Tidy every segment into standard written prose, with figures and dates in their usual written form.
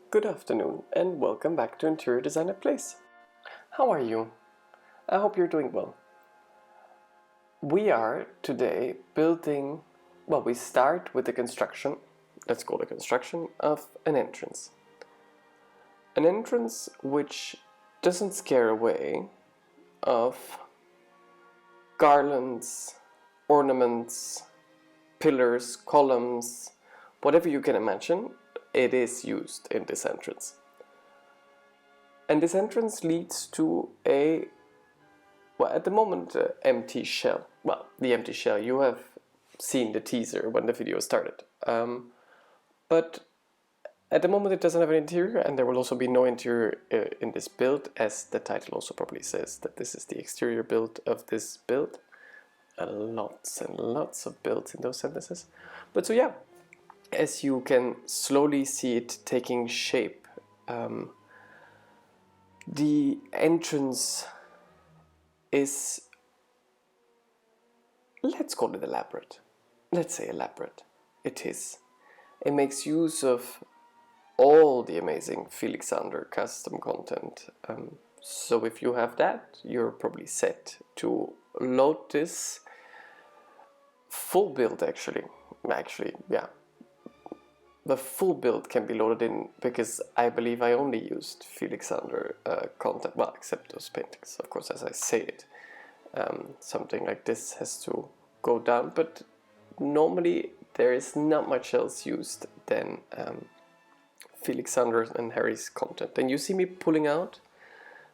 Good afternoon and welcome back to Interior Designer Plays. How are you? I hope you're doing well. We are today building, we start with the construction, let's call it construction, of an entrance. An entrance which doesn't scare away of garlands, ornaments, pillars, columns, whatever you can imagine. It is used in this entrance. And this entrance leads to at the moment, empty shell. Well, the empty shell, you have seen the teaser when the video started. But at the moment it doesn't have an interior, and there will also be no interior in this build, as the title also probably says that this is the exterior build of this build. Lots and lots of builds in those sentences. But so yeah, as you can slowly see it taking shape, the entrance is, let's call it elaborate. Let's say elaborate. It is. It makes use of all the amazing Felixandre custom content. So if you have that, you're probably set to load this full build actually, yeah. The full build can be loaded in because I believe I only used Felixandre content, well, except those paintings, of course, as I say it. Something like this has to go down, but normally there is not much else used than Felixandre and Harries content. And you see me pulling out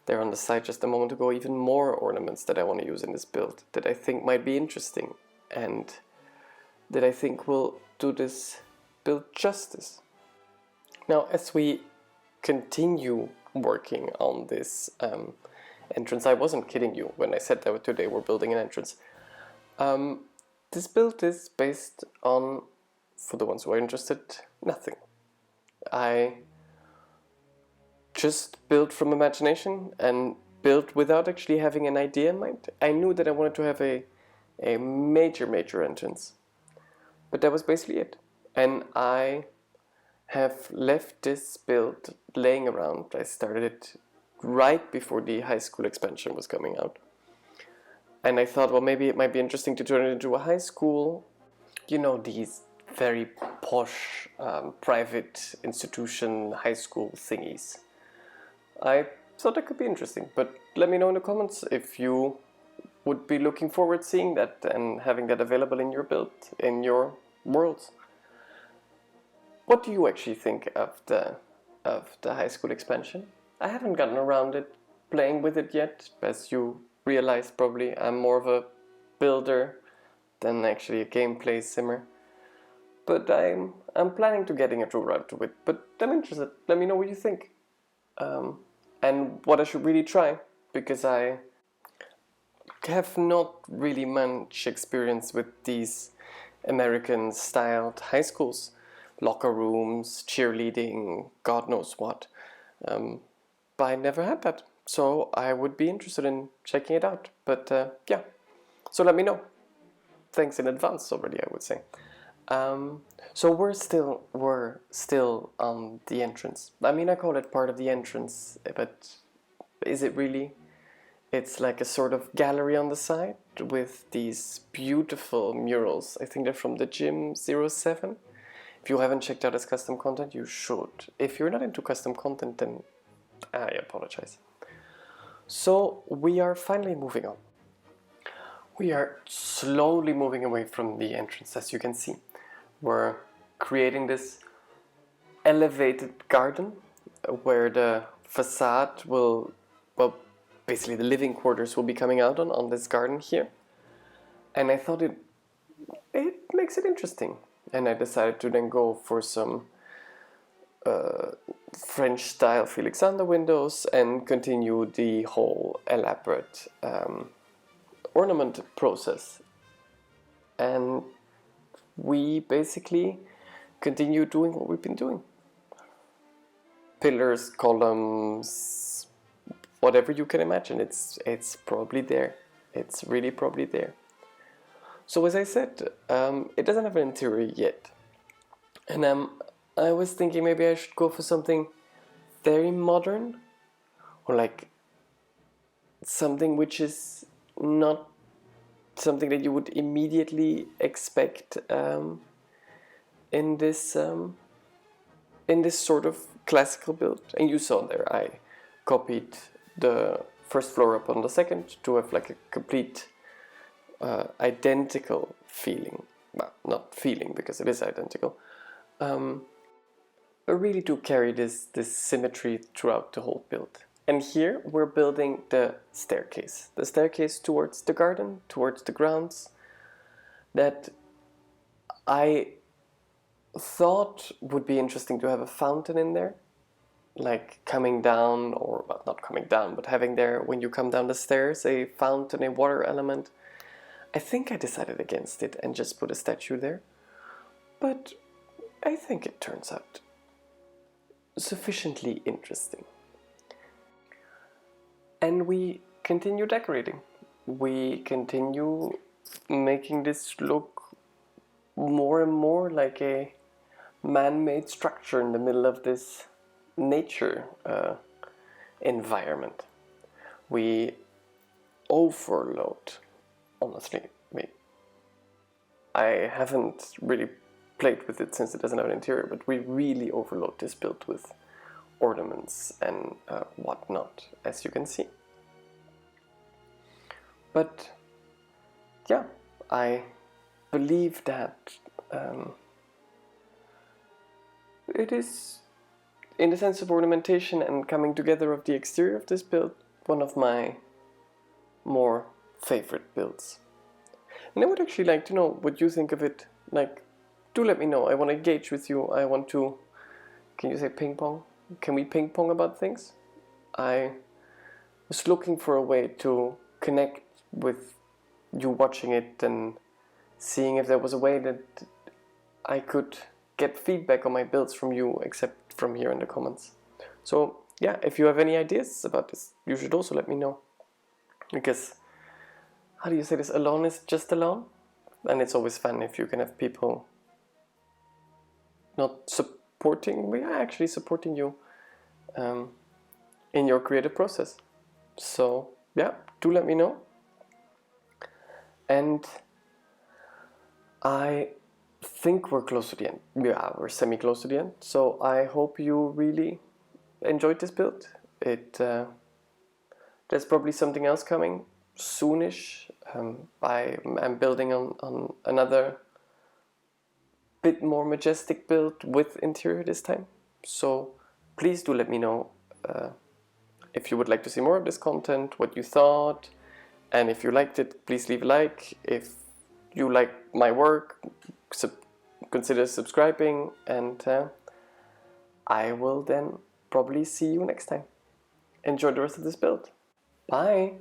there on the side just a moment ago even more ornaments that I want to use in this build that I think might be interesting and that I think will do this build justice. Now, as we continue working on this entrance, I wasn't kidding you when I said that today we're building an entrance. This build is based on, for the ones who are interested, nothing. I just built from imagination and built without actually having an idea in mind. I knew that I wanted to have a major entrance, but that was basically it. And I have left this build laying around. I started it right before the high school expansion was coming out. And I thought, well, maybe it might be interesting to turn it into a high school. You know, these very posh, private institution high school thingies. I thought that could be interesting, but let me know in the comments if you would be looking forward to seeing that and having that available in your build, in your worlds. What do you actually think of the high school expansion? I haven't gotten around it, playing with it yet. As you realized probably, I'm more of a builder than actually a gameplay simmer. But I'm planning to getting a true run to it. But I'm interested. Let me know what you think. And what I should really try, because I have not really much experience with these American-styled high schools. Locker rooms, cheerleading, God knows what. But I never had that, so I would be interested in checking it out. But yeah, so let me know. Thanks in advance already, I would say. So we're still on the entrance. I mean, I call it part of the entrance, but is it really? It's like a sort of gallery on the side with these beautiful murals. I think they're from the Gym 07. If you haven't checked out his custom content, you should. If you're not into custom content, then I apologize. So we are finally moving on. We are slowly moving away from the entrance, as you can see. We're creating this elevated garden where the facade will, well, basically the living quarters will be coming out on this garden here. And I thought it makes it interesting. And I decided to then go for some French-style Felixandre windows and continue the whole elaborate ornament process. And we basically continue doing what we've been doing. Pillars, columns, whatever you can imagine, it's probably there. It's really probably there. So as I said, it doesn't have an interior yet. And I was thinking maybe I should go for something very modern, or like something which is not something that you would immediately expect in this sort of classical build. And you saw there, I copied the first floor up on the second to have like a complete identical feeling. Well, not feeling because it is identical, but really to carry this symmetry throughout the whole build. And here we're building the staircase towards the garden, towards the grounds, that I thought would be interesting to have a fountain in there, like coming down, or well, not coming down, but having there when you come down the stairs a fountain, a water element. I think I decided against it and just put a statue there, but I think it turns out sufficiently interesting. And we continue decorating. We continue making this look more and more like a man-made structure in the middle of this nature environment. We overload. Honestly, I haven't really played with it since it doesn't have an interior, but we really overload this build with ornaments and whatnot, as you can see. But yeah, I believe that it is, in the sense of ornamentation and coming together of the exterior of this build, one of my more favorite builds. And I would actually like to know what you think of it. Like, do let me know. I want to engage with you. I want to, can you say ping pong? Can we ping pong about things? I was looking for a way to connect with you watching it and seeing if there was a way that I could get feedback on my builds from you, except from here in the comments. So yeah, if you have any ideas about this, you should also let me know. Because, how do you say this? Alone is just alone? And it's always fun if you can have people not supporting, but actually supporting you in your creative process. So yeah, do let me know. And I think we're close to the end. Yeah, we're semi-close to the end. So I hope you really enjoyed this build. There's probably something else coming soonish. I'm building on another bit more majestic build with interior this time. So please do let me know if you would like to see more of this content, what you thought, and if you liked it, please leave a like. If you like my work, consider subscribing, and I will then probably see you next time. Enjoy the rest of this build. Bye!